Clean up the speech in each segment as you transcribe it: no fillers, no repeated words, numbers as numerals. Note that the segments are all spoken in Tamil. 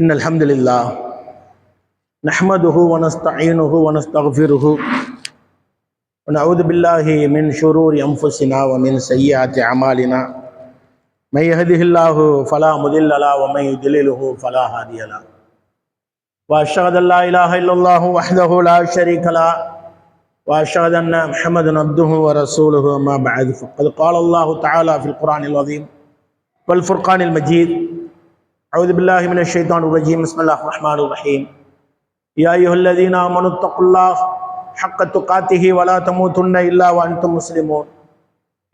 إن الحمد لله نحمده ونستعينه ونستغفره ونعوذ بالله من شرور أنفسنا ومن سيئات أعمالنا من يهده الله فلا مضل له ومن يضلله فلا هادي له وأشهد أن لا إله إلا الله وحده لا شريك له وأشهد أن محمدا عبده ورسوله أما بعد فقد قال الله تعالى في القرآن العظيم والفرقان المجيد أعوذ بالله من الشيطان الرجيم بسم الله الرحمن الرحيم يا أيها الذين آمنوا اتقوا الله حق تقاته ولا تموتن إلا وأنتم مسلمون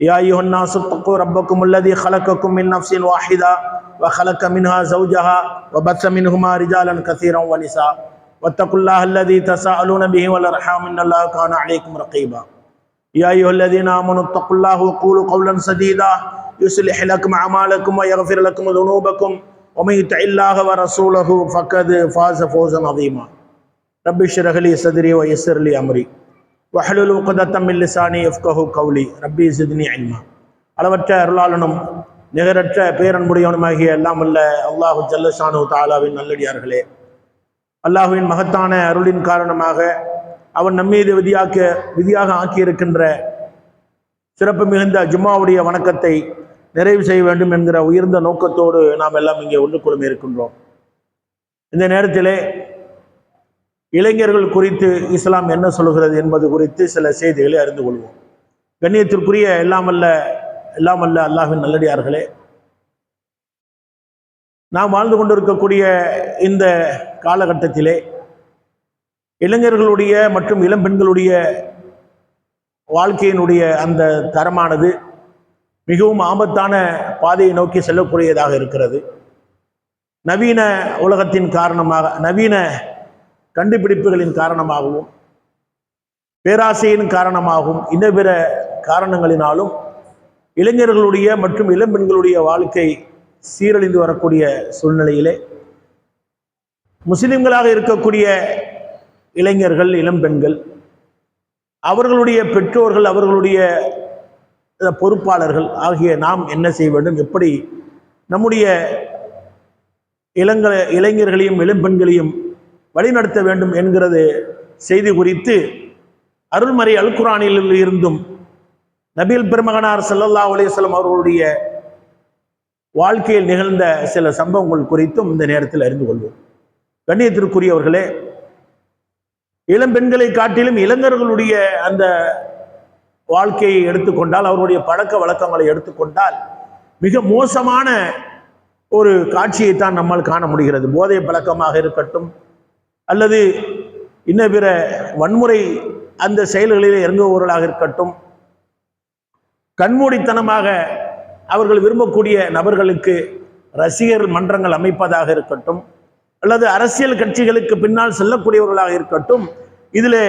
يا أيها الناس اتقوا ربكم الذي خلقكم من نفس واحدة وخلق منها زوجها وبث منهما رجالا كثيرا ونساء واتقوا الله الذي تساءلون به والأرحام إن الله كان عليكم رقيبا يا أيها الذين آمنوا اتقوا الله وقولوا قولا سديدا يصلح لكم أعمالكم ويغفر لكم ذنوبكم ومن يطع الله ورسوله فقد فاز فوزا عظيما رب اشرح لي صدري ويسر لي امري واحلل عقدة من لساني يفقهوا قولي ربي زدني علما. அளவற்ற அருளாளனும் நிகரற்ற பேரன்புடையவனுமாகிய எல்லாம் வல்ல அல்லாஹு ஜல்ல ஷானு தஆலாவின் நல்லடியார்களே, அல்லாஹுவின் மகத்தான அருளின் காரணமாக அவன் நம்மீது விதியாக ஆக்கியிருக்கின்ற சிறப்பு மிகுந்த ஜும்மாவுடைய வணக்கத்தை நிறைவு செய்ய வேண்டும் என்கிற உயர்ந்த நோக்கத்தோடு நாம் எல்லாம் இங்கே ஒன்று குழுமி இருக்கின்றோம். இந்த நேரத்திலே இளைஞர்கள் குறித்து இஸ்லாம் என்ன சொல்கிறது என்பது குறித்து சில செய்திகளை அறிந்து கொள்வோம். கண்ணியத்திற்குரிய எல்லாம் அல்ல அல்லாஹ்வின் நல்லடியார்களே, நாம் வாழ்ந்து கொண்டிருக்கக்கூடிய இந்த காலகட்டத்திலே இளைஞர்களுடைய மற்றும் இளம்பெண்களுடைய வாழ்க்கையினுடைய அந்த தரமானது மிகவும் ஆபத்தான பாதையை நோக்கி செல்லக்கூடியதாக இருக்கிறது. நவீன உலகத்தின் காரணமாக, நவீன கண்டுபிடிப்புகளின் காரணமாகவும் பேராசையின் காரணமாகவும் இன்ன பிற காரணங்களினாலும் இளைஞர்களுடைய மற்றும் இளம்பெண்களுடைய வாழ்க்கை சீரழிந்து வரக்கூடிய சூழ்நிலையிலே முஸ்லிம்களாக இருக்கக்கூடிய இளைஞர்கள் இளம்பெண்கள், அவர்களுடைய பெற்றோர்கள், அவர்களுடைய பொறுப்பாளர்கள் ஆகிய நாம் என்ன செய்ய வேண்டும், எப்படி நம்முடைய இளைஞர்களையும் இளம்பெண்களையும் வழிநடத்த வேண்டும் என்கிறது செய்தி குறித்து அருள்மறை அல் குர்ஆனில் இருந்தும் நபிகள் பெருமகனார் ஸல்லல்லாஹு அலைஹி வஸல்லம் அவர்களுடைய வாழ்க்கையில் நிகழ்ந்த சில சம்பவங்கள் குறித்தும் இந்த நேரத்தில் அறிந்து கொள்வோம். கண்ணியத்திற்குரியவர்களே, இளம்பெண்களை காட்டிலும் இளைஞர்களுடைய அந்த வாழ்க்கையை எடுத்துக்கொண்டால், அவருடைய பழக்க வழக்கங்களை எடுத்துக்கொண்டால் மிக மோசமான ஒரு காட்சியைத்தான் நம்மால் காண முடிகிறது. போதை பழக்கமாக இருக்கட்டும் அல்லது இன்ன பிற வன்முறை அந்த செயல்களிலே இறங்குபவர்களாக இருக்கட்டும், கண்மூடித்தனமாக அவர்கள் விரும்பக்கூடிய நபர்களுக்கு ரசிகர் மன்றங்கள் அமைப்பதாக இருக்கட்டும் அல்லது அரசியல் கட்சிகளுக்கு பின்னால் செல்லக்கூடியவர்களாக இருக்கட்டும், இதில்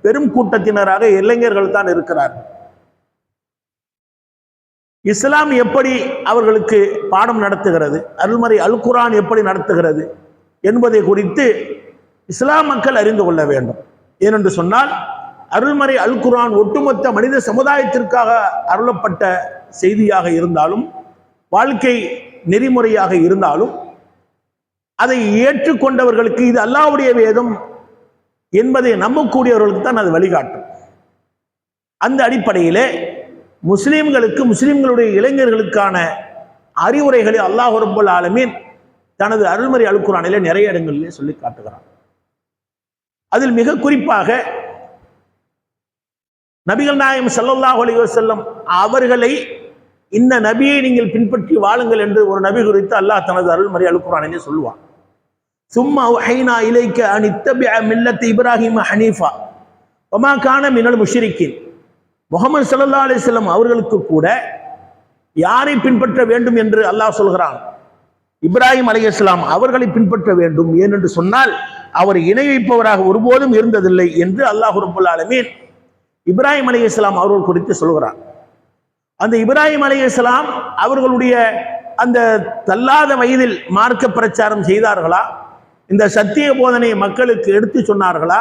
பெரும் கூட்டத்தினராக இளைஞர்கள் தான் இருக்கிறார்கள். இஸ்லாம் எப்படி அவர்களுக்கு பாடம் நடத்துகிறது, அருள்மறை அல் குர்ஆன் எப்படி நடத்துகிறது என்பதை குறித்து இஸ்லாம் மக்கள் அறிந்து கொள்ள வேண்டும். ஏனென்று சொன்னால் அருள்மறை அல் குர்ஆன் ஒட்டுமொத்த மனித சமுதாயத்திற்காக அருளப்பட்ட செய்தியாக இருந்தாலும், வாழ்க்கை நெறிமுறையாக இருந்தாலும், அதை ஏற்றுக்கொண்டவர்களுக்கு இது அல்லாஹ்வுடைய வேதம் என்பதை நம்பக்கூடியவர்களுக்கு தான் அது வழிகாட்டும். அந்த அடிப்படையிலே முஸ்லிம்களுக்கு, முஸ்லிம்களுடைய இளைஞர்களுக்கான அறிவுரைகளை அல்லாஹ் ரப்பல் ஆலமீன் தனது அருள்மறை அல் குர்ஆனிலே நிறைய இடங்களிலே சொல்லி காட்டுகிறார். அதில் மிக குறிப்பாக நபிகள் நாயகம் ஸல்லல்லாஹு அலைஹி வஸல்லம் அவர்களை, இந்த நபியை நீங்கள் பின்பற்றி வாழுங்கள் என்று ஒரு நபி குறித்து அல்லாஹ் தனது அருள்மறை அல் குர்ஆனிலே சொல்லுவான். சும்மா உஹைனா இலைக்க அன் இத்தபிஅ மில்லத்த இப்ராஹிம ஹனீஃபா வமா கான மினல் முஷ்ரிக்கீன். முஹம்மது ஸல்லல்லாஹு அலைஹி வஸல்லம் அவர்களுக்கு கூட யாரை பின்பற்ற வேண்டும் என்று அல்லாஹ் சொல்கிறான்? இப்ராஹிம் அலைஹிஸ்ஸலாம் அவர்களை பின்பற்ற வேண்டும். ஏனென்று சொன்னால் அவர் இணை வைப்பவராக ஒருபோதும் இருந்ததில்லை என்று அல்லாஹ் ரப்பல் ஆலமீன் இப்ராஹிம் அலைஹிஸ்ஸலாம் அவர்கள் குறித்து சொல்கிறார். அந்த இப்ராஹிம் அலைஹிஸ்ஸலாம் அவர்களுடைய அந்த தள்ளாத வயதில் மார்க்க பிரச்சாரம் செய்தார்களா? இந்த சத்திய போதனை மக்களுக்கு எடுத்து சொன்னார்களா?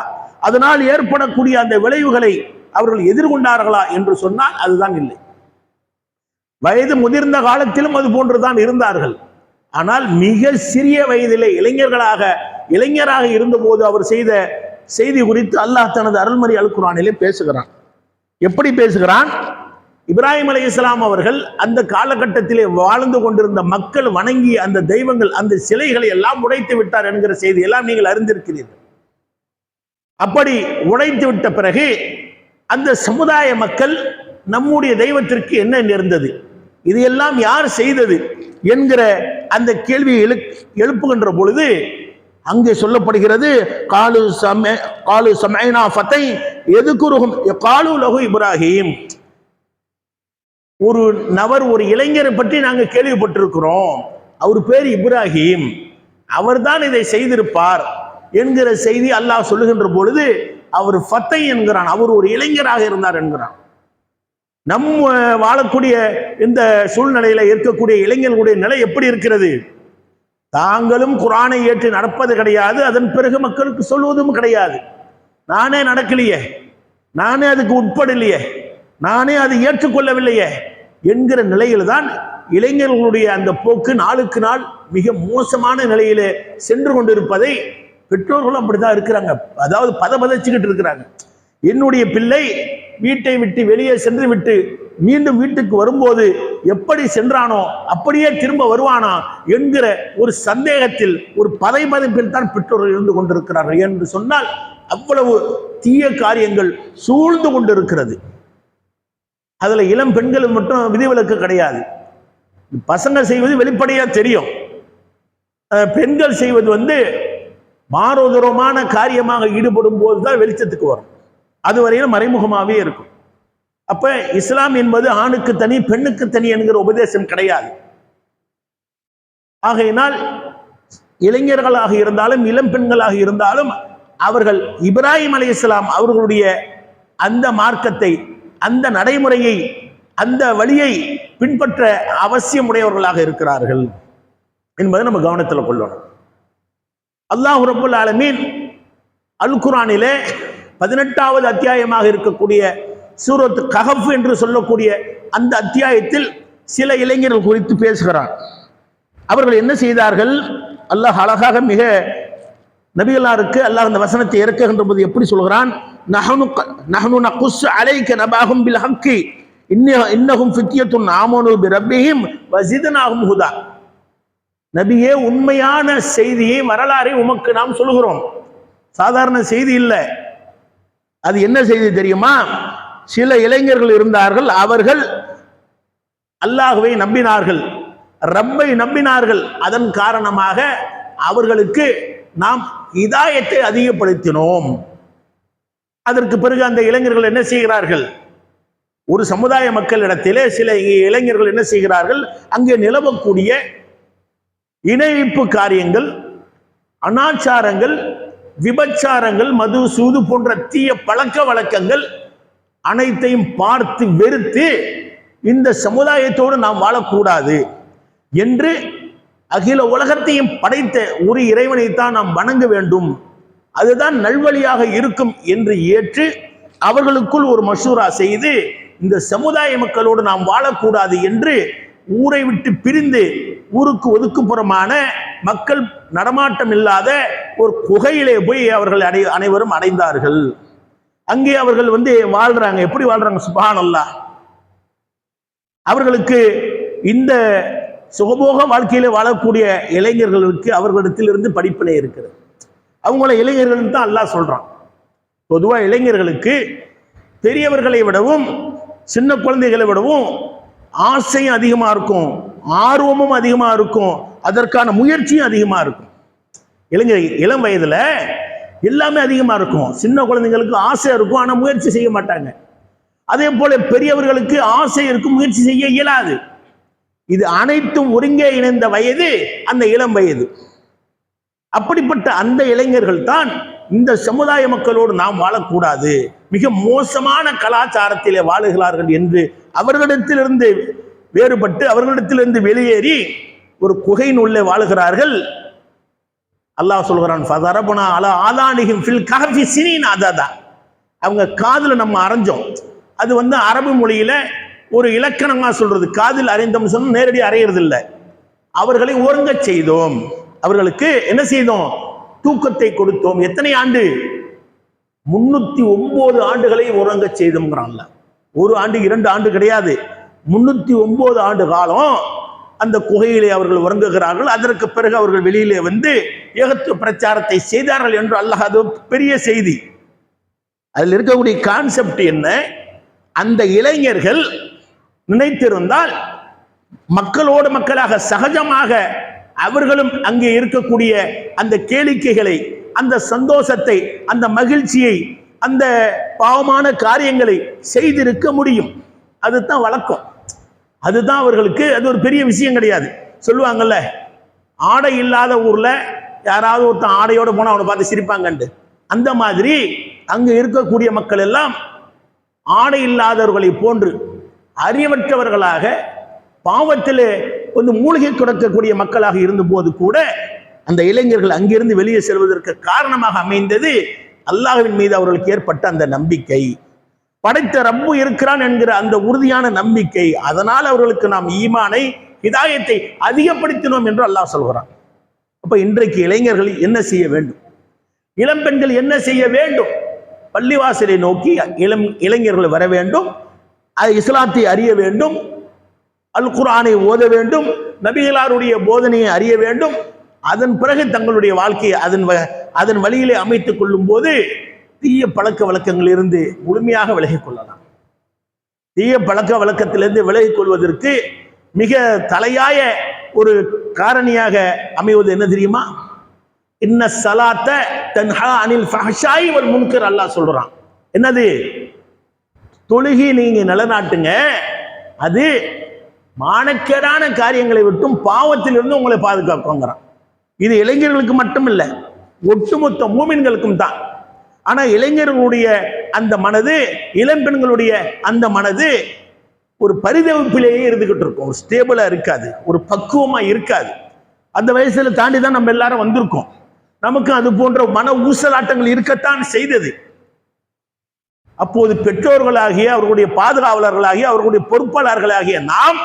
அதனால் ஏற்படக்கூடிய அந்த விளைவுகளை அவர்கள் எதிர்கொண்டார்களா என்று சொன்னால் அதுதான் இல்லை. வயது முதிர்ந்த காலத்திலும் அது போன்றுதான் இருந்தார்கள். ஆனால் மிக சிறிய வயதிலே இளைஞராக இருந்தபோது அவர் செய்த செய்தி குறித்து அல்லாஹ் தனது அருள்மறை அல் குர்ஆனிலே பேசுகிறான். எப்படி பேசுகிறான்? இப்ராஹிம் அலைஹிஸ்ஸலாம் அவர்கள் அந்த காலகட்டத்திலே வாழ்ந்து கொண்டிருந்த மக்கள் வணங்கிய அந்த தெய்வங்கள், அந்த சிலைகளை எல்லாம் உடைத்து விட்டார் என்கிற செய்தி எல்லாம் நீங்கள் அறிந்திருக்கிறீர்கள். அப்படி உடைத்து விட்ட பிறகு அந்த சமுதாய மக்கள் நம்முடைய தெய்வத்திற்கு என்ன நேர்ந்தது, இது எல்லாம் யார் செய்தது என்கிற அந்த கேள்வியை எழுப்புகின்ற பொழுது அங்கே சொல்லப்படுகிறது, காலு சமைனா ஃபத்தை எதுக்குருகும் காலு லஹு இப்ராஹிம். ஒரு நபர், ஒரு இளைஞரை பற்றி நாங்கள் கேள்விப்பட்டிருக்கிறோம், அவர் பேர் இப்ராஹிம், அவர்தான் இதை செய்திருப்பார் என்கிற செய்தி அல்லாஹ் சொல்லுகின்ற பொழுது அவர் ஃபத்தை என்கிறான், அவர் ஒரு இளைஞராக இருந்தார் என்கிறான். நம்ம வாழக்கூடிய இந்த சூழ்நிலையில இருக்கக்கூடிய இளைஞர்களுடைய நிலை எப்படி இருக்கிறது? தாங்களும் குர்ஆனை ஏற்று நடப்பது கிடையாது, அதன் பிறகு மக்களுக்கு சொல்வதும் கிடையாது. நானே நடக்கலையே, நானே அதுக்கு உட்படலையே, நானே அதை ஏற்றுக்கொள்ளவில்லையே என்கிற நிலையில் தான் இளைஞர்களுடைய அந்த போக்கு நாளுக்கு நாள் மிக மோசமான நிலையிலே சென்று கொண்டிருப்பதை பெற்றோர்களும் அப்படிதான் இருக்கிறாங்க. அதாவது பதபதச்சுக்கிட்டு இருக்கிறாங்க. என்னுடைய பிள்ளை வீட்டை விட்டு வெளியே சென்று விட்டு மீண்டும் வீட்டுக்கு வரும்போது எப்படி சென்றானோ அப்படியே திரும்ப வருவானா என்கிற ஒரு சந்தேகத்தில், ஒரு பதைபதைப்பில் தான் பெற்றோர்கள் இருந்து கொண்டிருக்கிறார்கள் என்று சொன்னால் அவ்வளவு தீய காரியங்கள் சூழ்ந்து கொண்டிருக்கிறது. அதுல இளம் பெண்கள் மட்டும் விதிவிலக்கு கிடையாது. பசங்க செய்வது வெளிப்படையா தெரியும், பெண்கள் செய்வது மாரோதரமான காரியமாக ஈடுபடும் போதுதான் வெளிச்சத்துக்கு வரும். அதுவரையிலும் மறைமுகமாகவே இருக்கும். அப்ப இஸ்லாம் என்பது ஆணுக்கு தனி பெண்ணுக்கு தனி என்கிற உபதேசம் கிடையாது. ஆகையினால் இளைஞர்களாக இருந்தாலும் இளம் பெண்களாக இருந்தாலும் அவர்கள் இப்ராஹிம் அலைஹிஸ்ஸலாம் அவர்களுடைய அந்த மார்க்கத்தை, அந்த நடைமுறையை, அந்த வழியை பின்பற்ற அவசியம் உடையவர்களாக இருக்கிறார்கள் என்பதை நம்ம கவனத்தில் கொள்ளணும். அல்லாஹ் ரப்பல் ஆலமீன் அல் குர்ஆனிலே 18வது அத்தியாயமாக இருக்கக்கூடிய சூரத் கஹஃப் என்று சொல்லக்கூடிய அந்த அத்தியாயத்தில் சில இளைஞர்கள் குறித்து பேசுகிறார். அவர்கள் என்ன செய்தார்கள்? அல்லாஹ் அழகாக மிக நபிகளாருக்கு அல்லாஹ் அந்த வசனத்தை இறக்குகின்ற போது எப்படி சொல்கிறான்? நஹ்னு நகுஸ் அலைக நபாஹும் பில் ஹக்கி இன்னஹும் ஃபித்யத்துன் ஆமனு பிரப்பிஹிம் வஸித்னாஹும் ஹுதா. நபியே, உண்மையான செய்தியை, வரலாறை உமக்கு நாம் சொல்கிறோம். சாதாரண செய்தி இல்லை. அது என்ன செய்தி தெரியுமா? சில இளைஞர்கள் இருந்தார்கள், அவர்கள் அல்லாஹ்வை நம்பினார்கள், ரப்பை நம்பினார்கள். அதன் காரணமாக அவர்களுக்கு நாம் ஹிதாயத்தை அதிகப்படுத்தினோம். அதற்கு பிறகு அந்த இளைஞர்கள் என்ன செய்கிறார்கள்? ஒரு சமுதாய மக்களிடத்திலே சில இளைஞர்கள் என்ன செய்கிறார்கள்? அங்கே நிலவக்கூடிய இணைப்பு காரியங்கள், அனாச்சாரங்கள், விபச்சாரங்கள், மது, சூது போன்ற தீய பழக்க வழக்கங்கள் அனைத்தையும் பார்த்து வெறுத்து இந்த சமுதாயத்தோடு நாம் வாழக்கூடாது என்று அகில உலகத்தையும் படைத்த ஒரு இறைவனைத்தான் நாம் வணங்க வேண்டும், அதுதான் நல்வழியாக இருக்கும் என்று ஏற்று அவர்களுக்குள் ஒரு மஷூரா செய்து இந்த சமுதாய மக்களோடு நாம் வாழக்கூடாது என்று ஊரை விட்டு பிரிந்து ஊருக்கு ஒதுக்குப்புறமான மக்கள் நடமாட்டம் இல்லாத ஒரு குகையிலே போய் அவர்கள் அனைவரும் அடைந்தார்கள். அங்கே அவர்கள் வாழ்றாங்க. எப்படி வாழ்றாங்க? சுப்ஹானல்லாஹ். அவர்களுக்கு இந்த சுகபோக வாழ்க்கையில வாழக்கூடிய இளைஞர்களுக்கு அவர்களிடத்திலிருந்து படிப்பினை இருக்கிறது. அவங்கள இளைஞர்கள் தான் அல்லாஹ் சொல்றான். பொதுவா இளைஞர்களுக்கு பெரியவர்களை விடவும் சின்ன குழந்தைகளை விடவும் ஆசையும் அதிகமா இருக்கும், ஆர்வமும் அதிகமா இருக்கும், அதற்கான முயற்சியும் அதிகமா இருக்கும். இளம் வயதுல எல்லாமே அதிகமா இருக்கும். சின்ன குழந்தைங்களுக்கு ஆசை இருக்கும், ஆனா முயற்சி செய்ய மாட்டாங்க. அதே போல பெரியவர்களுக்கு ஆசை இருக்கும், முயற்சி செய்ய இயலாது. இது அனைத்தும் ஒருங்கே இணைந்த வயது அந்த இளம் வயது. அப்படிப்பட்ட அந்த இளைஞர்கள் தான் இந்த சமுதாய மக்களோடு நாம் வாழக்கூடாது, மிக மோசமான கலாச்சாரத்திலே வாழுகிறார்கள் என்று அவர்களிடத்திலிருந்து வேறுபட்டு அவர்களிடத்திலிருந்து வெளியேறி ஒரு குகையின் உள்ளே வாழுகிறார்கள். அல்லாஹ் சொல்கிறான், ஃபதரபனா அலா ஆதானிஹிம் ஃபில் கஹஃபி சினீன் அததா. அவங்க காதுல நம்ம அரைஞ்சோம். அது அரபு மொழியில ஒரு இலக்கணமா சொல்றது. காதில் அரைந்தோம் சொன்னா நேரடி அறையிறது இல்லை. அவர்களை உறங்கச் செய்தோம். அவர்களுக்கு என்ன செய்தோம்? தூக்கத்தை கொடுத்தோம். எத்தனை ஆண்டு? 309 ஆண்டுகளை உறங்கச் செய்தோம்ங்கிறான்ல. ஒரு ஆண்டு 2 ஆண்டு கிடையாது, 309 ஆண்டு காலம் அந்த குகையிலே அவர்கள் உறங்குகிறார்கள். அதற்கு பிறகு அவர்கள் வெளியிலே வந்து ஏகத்துவ பிரச்சாரத்தை செய்தார்கள் என்று அல்லாஹ், அது பெரிய செய்தி. அதில் இருக்கக்கூடிய கான்செப்ட் என்ன? அந்த இளைஞர்கள் நினைத்திருந்தால் மக்களோடு மக்களாக சகஜமாக அவர்களும் அங்கே இருக்கக்கூடிய அந்த கேளிக்கைகளை, அந்த சந்தோஷத்தை, அந்த மகிழ்ச்சியை, அந்த பாவமான காரியங்களை செய்திருக்க முடியும். அதுதான் வழக்கம், அதுதான் அவர்களுக்கு. அது ஒரு பெரிய விஷயம் கிடையாது. சொல்லுவாங்கல்ல, ஆடை இல்லாத ஊர்ல யாராவது ஒருத்தன் ஆடையோட போனா அவனை பார்த்து சிரிப்பாங்கண்டு. அந்த மாதிரி அங்கு இருக்கக்கூடிய மக்கள் எல்லாம் ஆடை இல்லாதவர்களை போன்று அறிவற்றவர்களாக பாவத்திலே வந்து மூழ்கி கிடக்கக்கூடிய மக்களாக இருந்த போது கூட அந்த இளைஞர்கள் அங்கிருந்து வெளியே செல்வதற்கு காரணமாக அமைந்தது அல்லாஹ்வின் மீது அவர்களுக்கு ஏற்பட்ட அந்த நம்பிக்கை, படைத்த ரப்பு இருக்கிறான் என்கிற அந்த உறுதியான நம்பிக்கை. அதனால் அவர்களுக்கு நாம் ஈமானை, ஹிதாயத்தை அதிகப்படுத்தினோம் என்று அல்லாஹ் சொல்கிறான். அப்ப இன்றைக்கு இளைஞர்கள் என்ன செய்ய வேண்டும்? இளம் பெண்கள் என்ன செய்ய வேண்டும்? பள்ளிவாசலை நோக்கி இளைஞர்கள் வர வேண்டும், இஸ்லாத்தை அறிய வேண்டும், அல் குர்ஆனை ஓத வேண்டும், நபிகளாருடைய போதனையை அறிய வேண்டும். அதன் பிறகு தங்களுடைய வாழ்க்கையை அதன் வழியிலே அமைத்துக் கொள்ளும் போது தீய பழக்க வழக்கங்களில் இருந்து முழுமையாக விலகிக் கொள்ளலாம். தீய பழக்க வழக்கத்திலிருந்து விலகிக் கொள்வதற்கு மிக தலையாய ஒரு காரணியாக அமைவது என்ன தெரியுமா? இன்ன ஸலாத்த தன்ஹா அனில் ஃபஹ்ஷாய் வல் முன்கர். அல்லாஹ் சொல்றான், என்னது? தொழுகை நீங்க நிலநாட்டுங்க, அது மானக்கேடான காரியங்களை விட்டும் பாவத்திலிருந்து உங்களை பாதுகாக்குங்கிறான். இது இளைஞர்களுக்கு மட்டும் இல்லை, ஒட்டுமொத்த மூமின்களுக்கும் தான். ஆனா இளைஞர்களுடைய அந்த மனது, இளம்பெண்களுடைய அந்த மனது ஒரு பரிதவிப்பிலேயே இருந்துகிட்டு இருக்கும், ஒரு ஸ்டேபிளா இருக்காது, ஒரு பக்குவமா இருக்காது. அந்த வயசுல தாண்டி தான் நம்ம எல்லாரும் வந்திருக்கோம். நமக்கு அது போன்ற மன ஊசலாட்டங்கள் இருக்கத்தான் செய்தது. அப்போது பெற்றோர்களாகிய, அவர்களுடைய பாதுகாவலர்களாகிய, அவர்களுடைய பொறுப்பாளர்களாகிய நாம்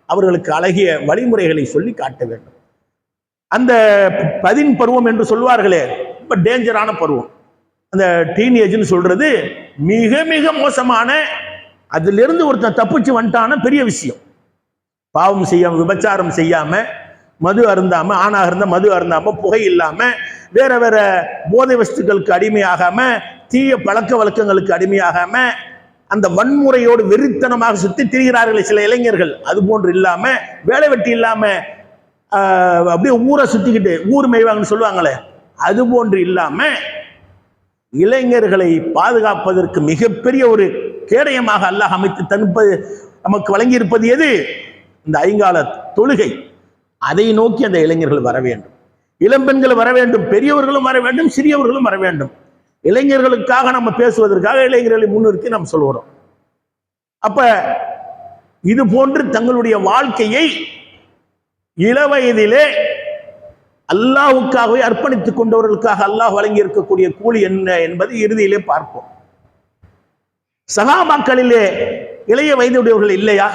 அவர்களுக்கு அழகிய வழிமுறைகளை சொல்லி காட்ட வேண்டும். அந்த 10 பருவம் என்று சொல்வார்களே, ரொம்ப டேஞ்சரான பருவம். அந்த டீனேஜ்னு சொல்றது மிக மிக மோசமான, அதிலிருந்து ஒருத்தன் தப்பிச்சு வந்துட்டான பெரிய விஷயம். பாவம் செய்யாம, விபச்சாரம் செய்யாம, மது அருந்தாம, ஆணாக இருந்தா மது அருந்தாம, புகை இல்லாம, வேற வேற போதை வஸ்துக்களுக்கு அடிமையாகாம, தீய பழக்க வழக்கங்களுக்கு அடிமையாகாம, அந்த வன்முறையோடு வெறித்தனமாக சுத்தி திரிகிறார்கள் சில இளைஞர்கள். அது போன்று இல்லாம, வேலை வெட்டி இல்லாம அப்படியே ஊரை சுத்திக்கிட்டு ஊர் மேய்வாங்கன்னு சொல்லுவாங்களே, அது போன்று இல்லாம இளைஞர்களை பாதுகாப்பதற்கு மிகப்பெரிய ஒரு கேடயமாக அல்லாஹ் அமைத்து தன்பது நமக்கு வழங்கி இருப்பது எது? இந்த ஐங்கால தொழுகை. அதை நோக்கி அந்த இளைஞர்கள் வர வேண்டும், இளம்பெண்கள் வர வேண்டும், பெரியவர்களும் வர வேண்டும், சிறியவர்களும் வர வேண்டும். இளைஞர்களுக்காக நம்ம பேசுவதற்காக இளைஞர்களை முன்னிறுத்தி நாம் சொல்கிறோம். அப்ப இது போன்று தங்களுடைய வாழ்க்கையை இளவயதிலே அல்லாஹ்வுக்காகவே அர்ப்பணித்துக் கொண்டவர்களுக்காக அல்லாஹ் வழங்கி இருக்கக்கூடிய கூலி என்ன என்பது இறுதியிலே பார்ப்போம். சஹாபாக்களிலே இளைய வயதுடையவர்கள் இல்லையா?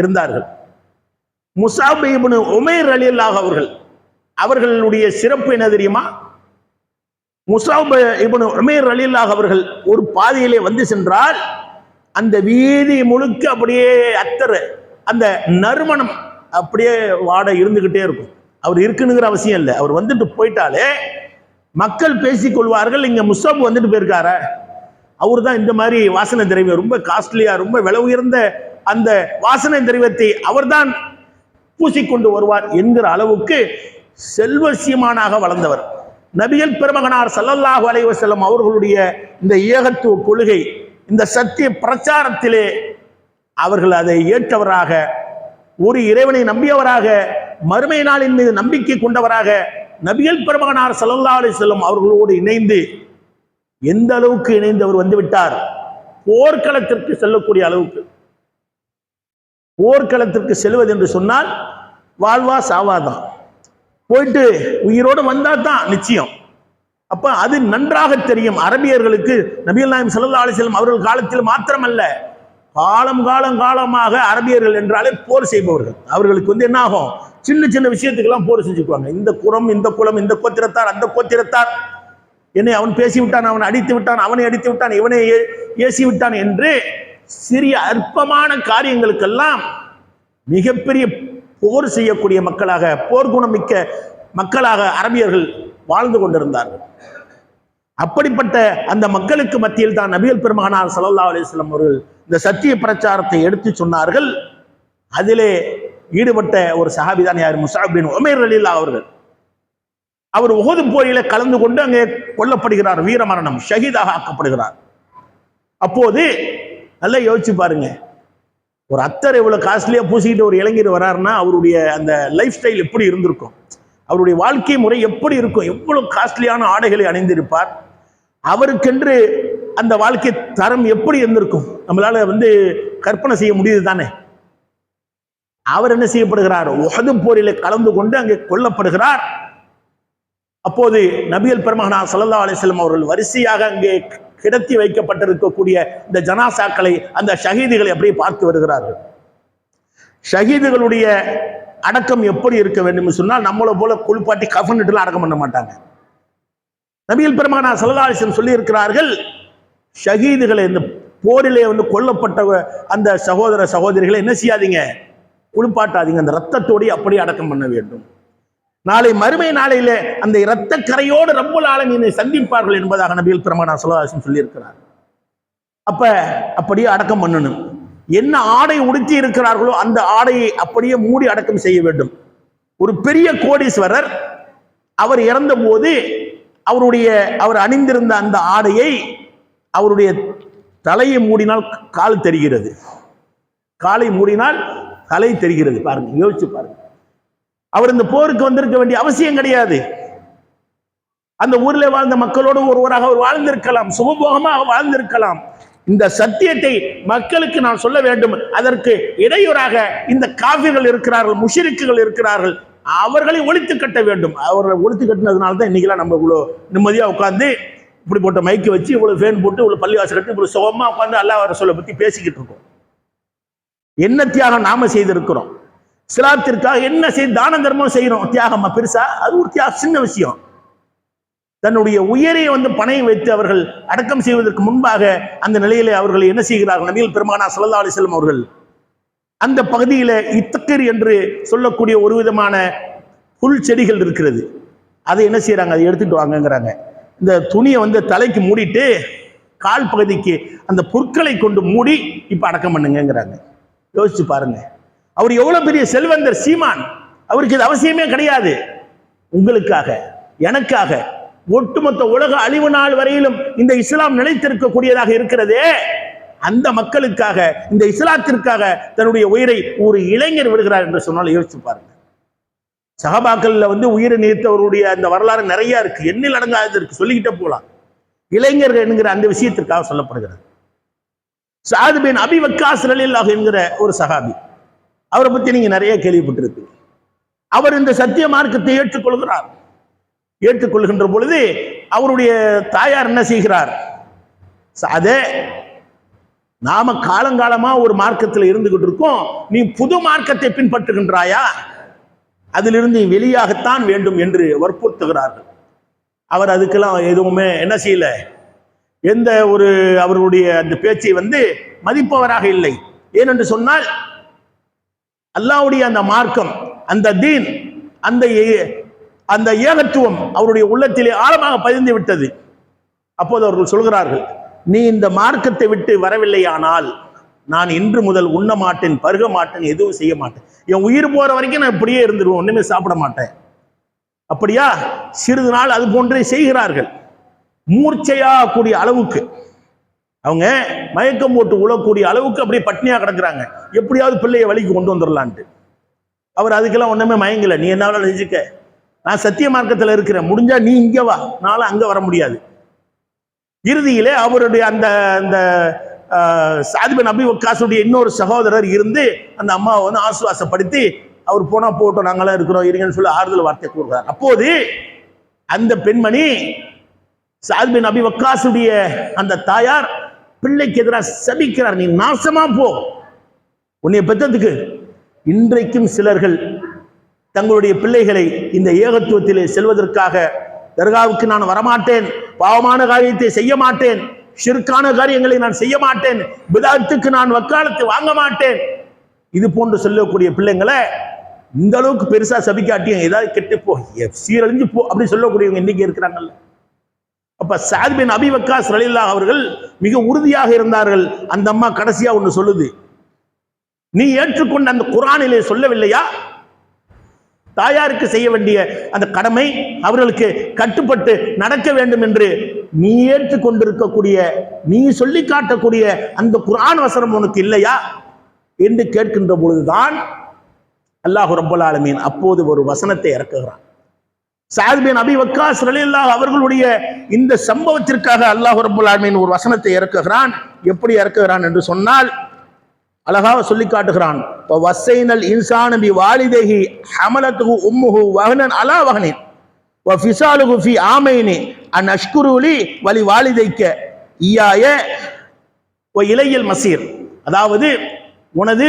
இருந்தார்கள். முஸாப் இப்னு உமைர் ரலியல்லாஹு அவர்களுடைய சிறப்பு என்ன தெரியுமா? முஸாப் இப்னு உமைர் ரலியல்லாஹு அவர்கள் ஒரு பாதையிலே வந்து சென்றால் அந்த வீதி முழுக்க அப்படியே அத்தர், அந்த நறுமணம் அப்படியே வாட இருந்துகிட்டே இருக்கும். அவர் இருக்குனுங்கிற அவசியம் இல்லை, அவர் வந்துட்டு போயிட்டாலே மக்கள் பேசிக் கொள்வார்கள், இங்க முஸாப் வந்துட்டு போயிருக்கார, அவர் தான் இந்த மாதிரி வாசனை திரவியம் ரொம்ப காஸ்ட்லியா, ரொம்ப விலை உயர்ந்த அந்த வாசனை திரவியத்தை அவர்தான் பூசிக்கொண்டு வருவார் என்கிற அளவுக்கு செல்வசியமானாக வளர்ந்தவர். நபிகள் பெருமகனார் ஸல்லல்லாஹு அலைஹி வஸல்லம் அவர்களுடைய இந்த ஏகத்துவ கொள்கை, இந்த சத்திய பிரச்சாரத்திலே அவர்கள் அதை ஏற்றவராக, ஒரு இறைவனை நம்பியவராக, மறுமை நாளின் மீது நம்பிக்கை கொண்டவராக நபிகள் பெருமகனார் ஸல்லல்லாஹு அலைஹி வஸல்லம் அவர்களோடு இணைந்து எந்த அளவுக்கு இணைந்து அவர் வந்துவிட்டார்? போர்க்களத்திற்கு செல்லக்கூடிய அளவுக்கு. போர்க்களத்திற்கு செல்வது என்று சொன்னால் வாழ்வா சாவாதான், போயிட்டு உயிரோடு வந்தா தான் நிச்சயம். அப்ப அது நன்றாக தெரியும் அரபியர்களுக்கு. நபிகள் நாயகம் ஸல்லல்லாஹு அலைஹி வஸல்லம் அவர்கள் காலத்தில் மாத்திரமல்ல, காலமாக அரபியர்கள் என்றாலே போர் செய்பவர்கள். அவர்களுக்கு என்ன ஆகும்? சின்ன சின்ன விஷயத்துக்கெல்லாம் போர் செஞ்சுக்குவாங்க. இந்த குலம், இந்த குலம், இந்த கோத்திரத்தார், அந்த கோத்திரத்தார், என்னை அவன் பேசி விட்டான், அவன் அடித்து விட்டான், அவனை அடித்து விட்டான், இவனை ஏசி விட்டான் என்று சிறிய அற்பமான காரியங்களுக்கெல்லாம் மிகப்பெரிய போர் செய்யக்கூடிய மக்களாக, போர்க்குணம் மிக்க மக்களாக அரபியர்கள் வாழ்ந்து கொண்டிருந்தார்கள். அப்படிப்பட்ட அந்த மக்களுக்கு மத்தியில் தான் நபிகள் பெருமானார் ஸல்லல்லாஹு அலைஹி வஸல்லம் அவர்கள் இந்த சத்திய பிரச்சாரத்தை எடுத்து சொன்னார்கள். அதிலே ஈடுபட்ட ஒரு சஹாபி தான் யார்? முஸ்அப் பின் உமைர் ரலியல்லாஹு அவர்கள். அவர் உஹது போரில கலந்து கொண்டு அங்கே கொல்லப்படுகிறார், வீரமரணம், ஷஹீதாக ஆக்கப்படுகிறார். அப்போது நல்லா யோசிச்சு பாருங்க, ஒரு அத்தர் எவ்வளவு காஸ்ட்லியா பூசிக்கிட்டு ஒரு இளைஞர் வராருன்னா அவருடைய அந்த லைஃப் ஸ்டைல் எப்படி இருந்திருக்கும், அவருடைய வாழ்க்கை முறை எப்படி இருக்கும், எவ்வளவு காஸ்ட்லியான ஆடைகளை அணிந்திருப்பார், அவருக்கென்று அந்த வாழ்க்கை தரம் எப்படி இருந்திருக்கும், நம்மளால கற்பனை செய்ய முடியுது தானே. அவர் என்ன செய்யப்படுகிறார்? உஹது போரில கலந்து கொண்டு அங்கே கொல்லப்படுகிறார். அப்போது நபிகள் பெருமானார் ஸல்லல்லாஹு அலைஹி வஸல்லம் அவர்கள் வரிசையாக அங்கே கிடத்தி வைக்கப்பட்டிருக்கக்கூடிய இந்த ஜனாசாக்களை, அந்த ஷஹீதுகளை அப்படியே பார்த்து வருகிறார்கள். ஷஹீதுகளுடைய அடக்கம் எப்படி இருக்க வேண்டும் சொன்னால், நம்மளை போல குளிப்பாட்டி கஃனிட்டுலாம் அடக்கம் பண்ண மாட்டாங்க. நபிகள் பெருமானார் ஸல்லல்லாஹு அலைஹி வஸல்லம் சொல்லி இருக்கிறார்கள், ஷஹீதுகளை, இந்த போரிலே கொல்லப்பட்ட அந்த சகோதர சகோதரிகளை என்ன செய்யாதீங்க? குளிப்பாட்டாதீங்க, அந்த ரத்தத்தோடு அப்படியே அடக்கம் பண்ண வேண்டும். நாளை மறுமை நாளையில அந்த இரத்த கரையோடு ரப்புல் ஆலமீனை சந்திப்பார்கள் என்பதாக நபிகள் பெருமானார் ஸல்லல்லாஹு அலைஹி வஸல்லம் சொல்லி இருக்கிறார். அப்ப அப்படியே அடக்கம் பண்ணணும். என்ன ஆடை உடுத்தி இருக்கிறார்களோ அந்த ஆடையை அப்படியே மூடி அடக்கம் செய்ய வேண்டும். ஒரு பெரிய கோடீஸ்வரர் அவர் இறந்த போது அவர் அணிந்திருந்த அந்த ஆடையை அவருடைய தலையை மூடினால் கால் தெரிகிறது, காலை மூடினால் தலை தெரிகிறது. பாருங்க, யோசிச்சு பாருங்க. அவர் இந்த போருக்கு வந்திருக்க வேண்டிய அவசியம் கிடையாது. அந்த ஊரில் வாழ்ந்த மக்களோடு ஒருவராக அவர் வாழ்ந்திருக்கலாம், சுகபோகமாக வாழ்ந்திருக்கலாம். இந்த சத்தியத்தை மக்களுக்கு நான் சொல்ல வேண்டும், அதற்கு இடையூறாக இந்த காஃபிர்கள் இருக்கிறார்கள், முஷ்ரிக்குகள் இருக்கிறார்கள், அவர்களை ஒழித்து கட்ட வேண்டும். அவர்களை ஒழித்து கட்டினதுனால தான் இன்னைக்கெல்லாம் நம்ம இவ்வளோ நிம்மதியாக உட்காந்து இப்படி போட்ட மைக்கு வச்சு இவ்வளோ ஃபேன் போட்டு இவ்வளோ பள்ளிவாசல் கட்டி இவ்வளோ சுகமாக உட்காந்து அல்லாஹ் ரசூலை பற்றி பேசிக்கிட்டு இருக்கோம். என்ன தியாகம் நாம செய்திருக்கிறோம், இஸ்லாத்திற்காக என்ன செய்து தான தர்மம் செய்யறோம். தியாகமா பெருசா? அது ஒரு சின்ன விஷயம். தன்னுடைய உயிரை பணையம் வைத்து அவர்கள் அடக்கம் செய்வதற்கு முன்பாக அந்த நிலையிலே அவர்கள் என்ன செய்கிறார்கள்? நபிகள் பெருமானார் ஸல்லல்லாஹு அலைஹி வஸல்லம் அவர்கள் அந்த பகுதியில இத்தக்கீர் என்று சொல்லக்கூடிய ஒரு விதமான புல் செடிகள் இருக்கிறது, அதை என்ன செய்யறாங்க? அதை எடுத்துட்டு வாங்கங்கிறாங்க. இந்த துணியை தலைக்கு மூடிட்டு கால் பகுதிக்கு அந்த புற்களை கொண்டு மூடி இப்ப அடக்கம் பண்ணுங்கிறாங்க. யோசிச்சு பாருங்க, அவர் எவ்வளவு பெரிய செல்வந்தர், சீமான். அவருக்கு இது அவசியமே கிடையாது. உங்களுக்காக, எனக்காக, ஒட்டுமொத்த உலக அழிவு நாள் வரையிலும் இந்த இஸ்லாம் நிலைத்திருக்கக்கூடியதாக இருக்கிறதே, அந்த மக்களுக்காக, இந்த இஸ்லாத்திற்காக தன்னுடைய உயிரை ஒரு இளைஞர் விடுகிறார் என்று சொன்னால் யோசிச்சு பாருங்க. சஹாபாக்கள்ல உயிரை நீத்தவருடைய அந்த வரலாறு நிறைய இருக்கு, எண்ணில் அடங்காதது இருக்கு, சொல்லிக்கிட்டே போகலாம். இளைஞர்கள் என்கிற அந்த விஷயத்திற்காக சொல்லப்படுகிறது. சஅத் பின் அபி வக்காஸ் ரலியல்லாஹு என்கிற ஒரு சஹாபி, அவரை பத்தி நீங்க நிறைய கேள்விப்பட்டிருக்கு. அவர் இந்த சத்திய மார்க்கத்தை ஏற்றுக்கொள்கிறார். ஏற்றுக்கொள்கின்ற பொழுது அவருடைய தாயார் என்ன செய்கிறார்? சஅதே, நாம காலங்காலமா ஒரு மார்க்கத்தில் இருந்துகிட்டு இருக்கோம், நீ புது மார்க்கத்தை பின்பற்றுகின்றாயா? அதிலிருந்து வெளியாகத்தான் வேண்டும் என்று வற்புறுத்துகிறார்கள். அவர் அதுக்கெல்லாம் எதுவுமே என்ன செய்யல, எந்த ஒரு அவருடைய அந்த பேச்சை மதிப்பவராக இல்லை. ஏனென்று சொன்னால் அல்லாஹ்வுடைய அந்த மார்க்கம், அந்த தீன், அந்த ஏகத்துவம் அவருடைய உள்ளத்திலே ஆழமாக பதிந்து விட்டது. அப்போது அவர்கள் சொல்கிறார்கள், நீ இந்த மார்க்கத்தை விட்டு வரவில்லையானால் நான் இன்று முதல் உண்ண மாட்டேன், பருக மாட்டேன், எதுவும் செய்ய மாட்டேன், என் உயிர் போற வரைக்கும் நான் இப்படியே இருந்துருவேன், ஒண்ணுமே சாப்பிட மாட்டேன். அப்படியா? சிறிது நாள் அது போன்றே செய்கிறார்கள். மூர்ச்சையா கூடிய அளவுக்கு, அவங்க மயக்கம் போட்டு உழக்கூடிய அளவுக்கு அப்படியே பட்னியா கிடக்குறாங்க. எப்படியாவது பிள்ளையை வழிக்கு கொண்டு வந்துடலான்ட்டு. அவர் அதுக்கெல்லாம் ஒண்ணுமே மயங்கல. நீ என்ன செஞ்சுக்க, நான் சத்திய மார்க்கத்தில் இருக்கிறேன், முடிஞ்சா நீ இங்க வா, நானும் அங்க வர முடியாது. இறுதியிலே அவருடைய அந்த அந்த சஅத் பின் அபி வக்காஸுடைய இன்னொரு சகோதரர் இருந்து அந்த அம்மாவை ஆசுவாசப்படுத்தி, அவர் போனா போட்டோம், நாங்களாம் இருக்கிறோம், இருங்கன்னு சொல்லி ஆறுதல் வார்த்தை கூறுகிறார். அப்போது அந்த பெண்மணி சஅத் பின் அபி வக்காஸுடைய அந்த தாயார் பிள்ளைக்கு எதிராக சபிக்கிறார், நீ நாசமா போ, உன்னை பெற்றதுக்கு. இன்றைக்கும் சிலர்கள் தங்களுடைய பிள்ளைகளை இந்த ஏகத்துவத்திலே செல்வதற்காக தர்காவுக்கு நான் வரமாட்டேன், பாவமான காரியத்தை செய்ய மாட்டேன், ஷிர்கான காரியங்களை நான் செய்ய மாட்டேன், பிதாத்துக்கு நான் வக்காலத்து வாங்க மாட்டேன், இது போன்று சொல்லக்கூடிய பிள்ளைங்களை இந்த அளவுக்கு பெருசா சபிக்காட்டியும் ஏதாவது கெட்டு போ, சீரழிஞ்சு போ அப்படி சொல்லக்கூடியவங்க இன்னைக்கு இருக்கிறாங்கல்ல. அப்ப சஅத் பின் அபி வக்காஸ் ரலியல்லாஹு அவர்கள் மிக உறுதியாக இருந்தார்கள். அந்த அம்மா கடைசியா ஒன்று சொல்லுது, நீ ஏற்றுக்கொண்ட அந்த குர்ஆனிலே சொல்லவில்லையா தாயாருக்கு செய்ய வேண்டிய அந்த கடமை அவர்களுக்கு கட்டுப்பட்டு நடக்க வேண்டும் என்று? நீ ஏற்றுக்கொண்டிருக்கக்கூடிய, நீ சொல்லி காட்டக்கூடிய அந்த குர்ஆன் வசனம் உனக்கு இல்லையா என்று கேட்கின்ற பொழுதுதான் அல்லாஹ் ரப்பல் ஆலமீன் அப்போது ஒரு வசனத்தை இறக்குகிறான். சஅத் பின் அபி வக்காஸ் ரலியல்லாஹு அவர்களுடைய இந்த சம்பவத்திற்காக அல்லாஹ் ரப்பல் ஆலமீன் ஒரு வசனத்தை இறக்குகிறான். எப்படி இறக்குகிறான் என்று சொன்னால் அழகாக சொல்லி காட்டுகிறான். வஸைனல் இன்சான பிவாலிதைஹி ஹமலத்துஹு உம்முஹு வஹனன் அலா வஹனின் வஃபிஸாலுஹு ஃபீ ஆமைனி அன் அஷ்குரு லி வலி வாலிதைக்க இய்யாய வ இலையல் மசீர். அதாவது உனது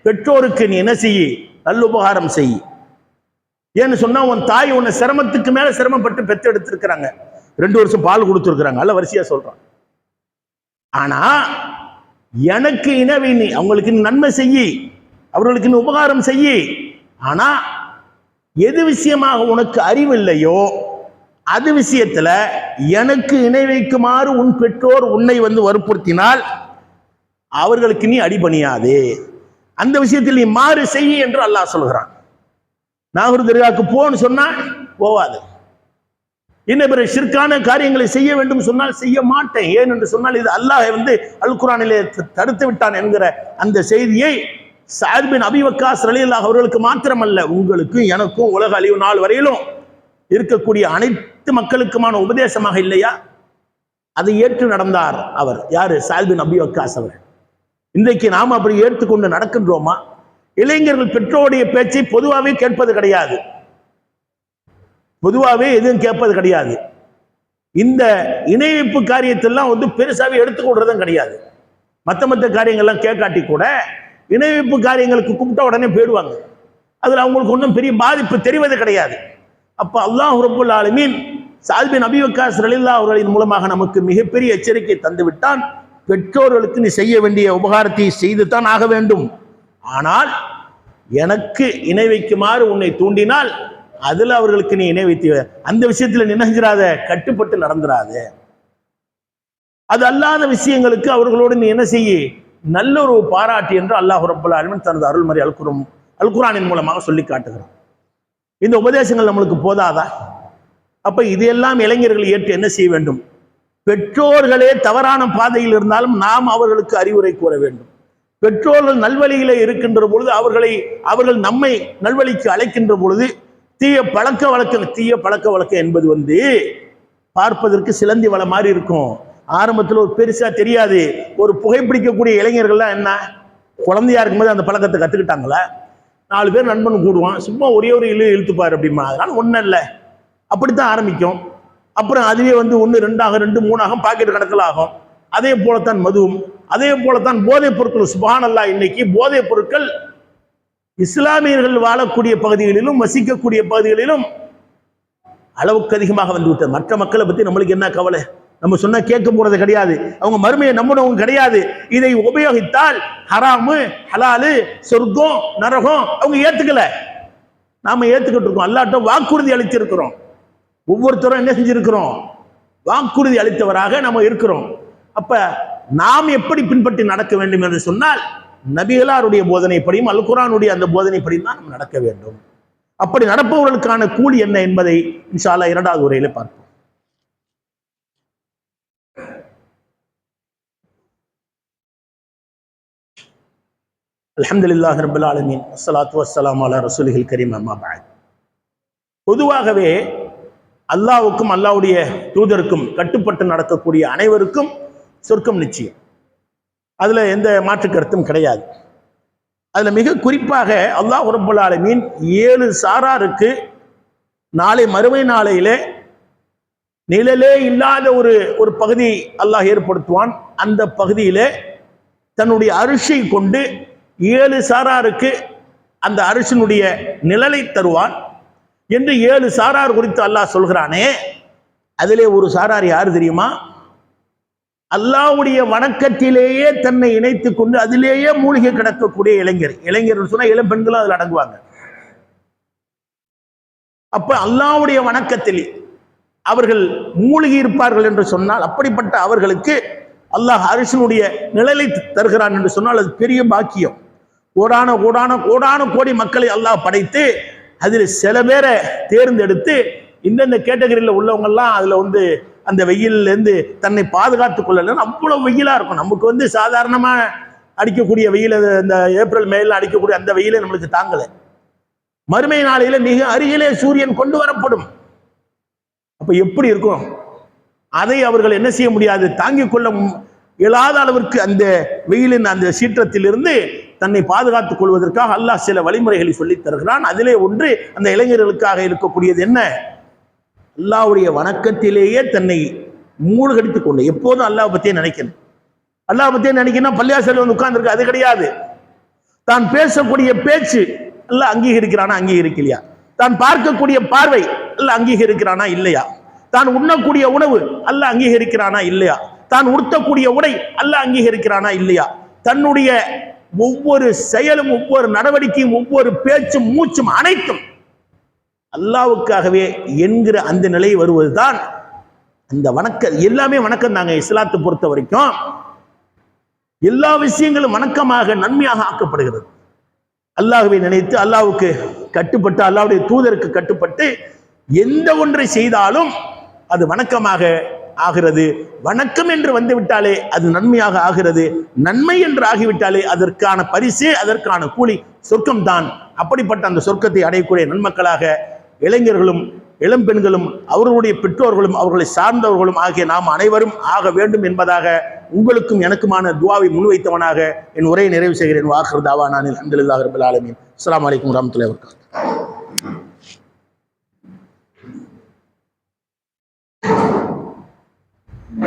பெற்றோருக்கு நீ என்ன செய்ய, நல்லுபகாரம் செய். ஏன்னு சொன்னா உன் தாய் உன்னை சிரமத்துக்கு மேல சிரமப்பட்டு பெற்று எடுத்திருக்கிறாங்க, 2 வருஷம் பால் கொடுத்துருக்குறாங்க, அல்ல வரிசையா சொல்றான். ஆனா எனக்கு இனவி, நீ அவங்களுக்கு நன்மை செய்யி, அவர்களுக்கு நீ உபகாரம் செய்யி. ஆனா எது விஷயமாக உனக்கு அறிவு இல்லையோ அது விஷயத்துல எனக்கு இணை வைக்குமாறு உன் பெற்றோர் உன்னை வற்புறுத்தினால் அவர்களுக்கு நீ அடிபணியாதே, அந்த விஷயத்தில் நீ மாறு செய்ய என்று அல்லாஹ் சொல்கிறான். நாகூர் தர்காவுக்கு போன்னு சொன்னா போவாது, என்ன பிற ஷிர்கான காரியங்களை செய்ய வேண்டும் சொன்னால் செய்ய மாட்டேன். ஏன் என்று சொன்னால் இது அல்லாஹ் அல் குர்ஆனிலே தடுத்து விட்டான் என்கிற அந்த செய்தியை சஅத் பின் அபி வக்காஸ் ரலியல்லாஹு அவர்களுக்கு மாத்திரமல்ல, உங்களுக்கும் எனக்கும் உலக அழிவு நாள் வரையிலும் இருக்கக்கூடிய அனைத்து மக்களுக்குமான உபதேசமாக இல்லையா? அதை ஏற்று நடந்தார் அவர். யாரு? சஅத் பின் அபி வக்காஸ் அவர். இன்றைக்கு நாம் அப்படி ஏற்றுக்கொண்டு நடக்கின்றோமா? இளைஞர்கள் பெற்றோருடைய பேச்சை பொதுவாகவே கேட்பது கிடையாது, பொதுவாகவே எதுவும் கேட்பது கிடையாது. இந்த இணைப்பு காரியத்தெல்லாம் பெருசாவே எடுத்துக்கொள்றதும் கிடையாது. மற்ற காரியங்கள்லாம் கேட்காட்டி கூட இணைப்பு காரியங்களுக்கு கூப்பிட்ட உடனே போயிடுவாங்க, அதுல அவங்களுக்கு ஒன்றும் பெரிய பாதிப்பு தெரிவது கிடையாது. அப்ப அல்லாஹ் ரப்பல் ஆலமீன் சஅத் பின் அபி வக்காஸ் ரலியல்லாஹு அவர்களின் மூலமாக நமக்கு மிகப்பெரிய எச்சரிக்கை தந்து விட்டான். பெற்றோர்களுக்கு நீ செய்ய வேண்டிய உபகாரத்தை செய்து தான் ஆக வேண்டும். ஆனால் எனக்கு இணை வைக்குமாறு உன்னை தூண்டினால் அதுல அவர்களுக்கு நீ இணை வைத்து அந்த விஷயத்துல நினைஞ்சிராத, கட்டுப்பட்டு நடந்துராத. அது அல்லாத விஷயங்களுக்கு அவர்களோடு நீ என்ன செய்ய, நல்லொரு பாராட்டு என்று அல்லாஹ் ரப்பல் ஆலமீன் தனது அருள்மறை அல் குர்ஆனின் மூலமாக சொல்லி காட்டுகிறான். இந்த உபதேசங்கள் நம்மளுக்கு போதாதா? அப்ப இதையெல்லாம் இளைஞர்கள் ஏற்று என்ன செய்ய வேண்டும்? பெற்றோர்களே தவறான பாதையில் இருந்தாலும் நாம் அவர்களுக்கு அறிவுரை கூற வேண்டும். பெற்றோர்கள் நல்வழியிலே இருக்கின்ற பொழுது அவர்கள் நம்மை நல்வழிக்கு அழைக்கின்ற பொழுது தீய பழக்க வழக்கம் என்பது பார்ப்பதற்கு சிலந்தி வலை மாதிரி இருக்கும். ஆரம்பத்தில் ஒரு பெருசா தெரியாது. ஒரு புகைப்பிடிக்கக்கூடிய இளைஞர்கள்லாம் என்ன, குழந்தையா இருக்கும்போது அந்த பழக்கத்தை கத்துக்கிட்டாங்களா? 4 பேர் நண்பன் கூடுவான், சும்மா ஒரே ஒரு இழுத்துப்பாரு அப்படிமா, அதனால ஒன்றும் இல்லை, அப்படித்தான் ஆரம்பிக்கும். அப்புறம் அதுவே 1, 2, 3 பாக்கெட் கணக்கில் ஆகும். அதே போலத்தான் மதுவும், அதே போலத்தான் போதைப் பொருட்கள். சுப்ஹானல்லாஹ், இன்னைக்கு போதைப் பொருட்கள் இஸ்லாமியர்கள் வாழக்கூடிய பகுதிகளிலும் வசிக்கக்கூடிய பகுதிகளிலும் அளவுக்கு அதிகமாக வந்துவிட்டது. மற்ற மக்களை பத்தி நம்மளுக்கு என்ன கவலை? நம்ம சொன்னா கேட்க போறது கிடையாது, அவங்க மறுமையை நம்பினவங்க கிடையாது. இதை உபயோகித்தால் ஹராமு ஹலாலு சொர்க்கம் நரகம் அவங்க ஏத்துக்கல, நாம ஏத்துக்கிட்டு இருக்கோம். அல்லாஹ்ட்ட வாக்குறுதி அளித்திருக்கிறோம். ஒவ்வொருத்தரும் என்ன செஞ்சிருக்கிறோம்? வாக்குறுதி அளித்தவராக நம்ம இருக்கிறோம். அப்ப நாம் எப்படி பின்பற்றி நடக்க வேண்டும் என்று சொன்னால் நபிகளாருடைய போதனைப்படியும் அல் குர்ஆனுடைய அந்த போதனைப்படியும் தான் நம்ம நடக்க வேண்டும். அப்படி நடப்பவர்களுக்கான கூலி என்ன என்பதை இன்ஷா அல்லாஹ் 2வது உரையில பார்ப்போம். அல்ஹம்துலில்லாஹி ரப்பில் ஆலமீன் வஸ்ஸலாத்து வஸ்ஸலாமு அலா ரசூலில் கரீம் அம்மா பஅத். பொதுவாகவே அல்லாஹ்வுக்கும் அல்லாஹ்வுடைய தூதருக்கும் கட்டுப்பட்டு நடக்கக்கூடிய அனைவருக்கும் சொர்க்கம் நிச்சயம், அதுல எந்த மாற்று கருத்தும் கிடையாது. அதுல மிக குறிப்பாக அல்லாஹ் ரப்பல் ஆலமீன் 7 சாராருக்கு நாளை மறுமை நாளையிலே நிழலே இல்லாத ஒரு பகுதி அல்லாஹ் ஏற்படுத்துவான். அந்த பகுதியிலே தன்னுடைய அரிசை கொண்டு 7 சாராருக்கு அந்த அரிசினுடைய நிழலை தருவான் என்று 7 சாரார் குறித்து அல்லாஹ் சொல்கிறானே, அதிலே ஒரு சாரார் யார் தெரியுமா? அல்லாஹ்வுடைய வணக்கத்திலேயே தன்னை இணைத்துக் கொண்டு அதிலேயே மூழ்கி கிடக்கக்கூடிய இளைஞர் சொன்னா இளம் பெண்களும் அதில் அடங்குவாங்க. அப்ப அல்லாஹ்வுடைய வணக்கத்தில் அவர்கள் மூழ்கி இருப்பார்கள் என்று சொன்னால், அப்படிப்பட்ட அவர்களுக்கு அல்லாஹ் அரிசினுடைய நிழலை தருகிறான் என்று சொன்னால் அது பெரிய பாக்கியம். கோடான கோடி மக்களை அல்லாஹ் படைத்து அதில் சில பேரை தேர்ந்தெடுத்து இந்தந்த கேட்டகரியில் உள்ளவங்க எல்லாம் அதுல அந்த வெயிலிருந்து தன்னை பாதுகாத்துக் கொள்ளலன்னு அவ்வளவு வெயிலா இருக்கும். நமக்கு சாதாரணமா அடிக்கக்கூடிய வெயில், இந்த ஏப்ரல் மேல அடிக்கக்கூடிய அந்த வெயிலே நம்மளுக்கு தாங்கல. மறுமை நாளையில மிக அருகிலே சூரியன் கொண்டு வரப்படும். அப்ப எப்படி இருக்கும்? அதை அவர்கள் என்ன செய்ய முடியாது, தாங்கிக் கொள்ள இயலாத அளவிற்கு அந்த வெயிலின் அந்த சீற்றத்திலிருந்து தன்னை பாதுகாத்துக் கொள்வதற்காக அல்லாஹ் சில வழிமுறைகளை சொல்லித் தருகிறான். அதிலே ஒன்று அந்த இளைஞர்களுக்காக இருக்கக்கூடியது என்ன? அல்லாஹ்வுடைய வணக்கத்திலேயே தன்னை மூழ்கடித்துக் கொண்டு எப்போதும் அல்லாஹ் பத்தியே நினைக்கணும். அல்லாஹ் பத்தியே நினைக்கணும். பள்ளியாசல் உட்கார்ந்துருக்கு அது கிடையாது. தான் பேசக்கூடிய பேச்சு அல்லாஹ் அங்கீகரிக்கிறானா அங்கீகரிக்கலையா? தான் பார்க்கக்கூடிய பார்வை அல்லாஹ் அங்கீகரிக்கிறானா இல்லையா? தான் உண்ணக்கூடிய உணவு அல்லாஹ் அங்கீகரிக்கிறானா இல்லையா? தான் உடுத்தக்கூடிய உடை அல்லாஹ் அங்கீகரிக்கிறானா இல்லையா? தன்னுடைய ஒவ்வொரு செயலும், ஒவ்வொரு நடவடிக்கையும், ஒவ்வொரு பேச்சும், மூச்சும் அனைத்தும் அல்லாஹ்வுக்காகவே என்கிற அந்த நிலை வருவதுதான் அந்த வணக்கம். எல்லாமே வணக்கம் தாங்க. இஸ்லாத்தை பொறுத்த வரைக்கும் எல்லா விஷயங்களும் வணக்கமாக நன்மையாக ஆக்கப்படுகிறது. அல்லாஹ்வை நினைத்து அல்லாஹ்வுக்கு கட்டுப்பட்டு அல்லாஹ்வுடைய தூதருக்கு கட்டுப்பட்டு எந்த ஒன்றை செய்தாலும் அது வணக்கமாக ஆகிறது. வணக்கம் என்று வந்துவிட்டாலே அது நன்மையாக ஆகிறது. நன்மை என்று ஆகிவிட்டாலே அதற்கான பரிசு, அதற்கான கூலி சொர்க்கம்தான். அப்படிப்பட்ட அந்த சொர்க்கத்தை அடையக்கூடிய நன்மக்களாக இளைஞர்களும் இளம் பெண்களும் அவர்களுடைய பெற்றோர்களும் அவர்களை சார்ந்தவர்களும் ஆகிய நாம் அனைவரும் ஆக வேண்டும் என்பதாக உங்களுக்கும் எனக்குமான துஆவை முன்வைத்தவனாக என் உரையை நிறைவு செய்கிறேன். வாஹிர் தாவானா அல்ஹம்துலில்லாஹி ரப்பில் ஆலமீன். அஸ்ஸலாமு அலைக்கும் வரஹ்மத்துல்லாஹி வபரகாத்துஹு.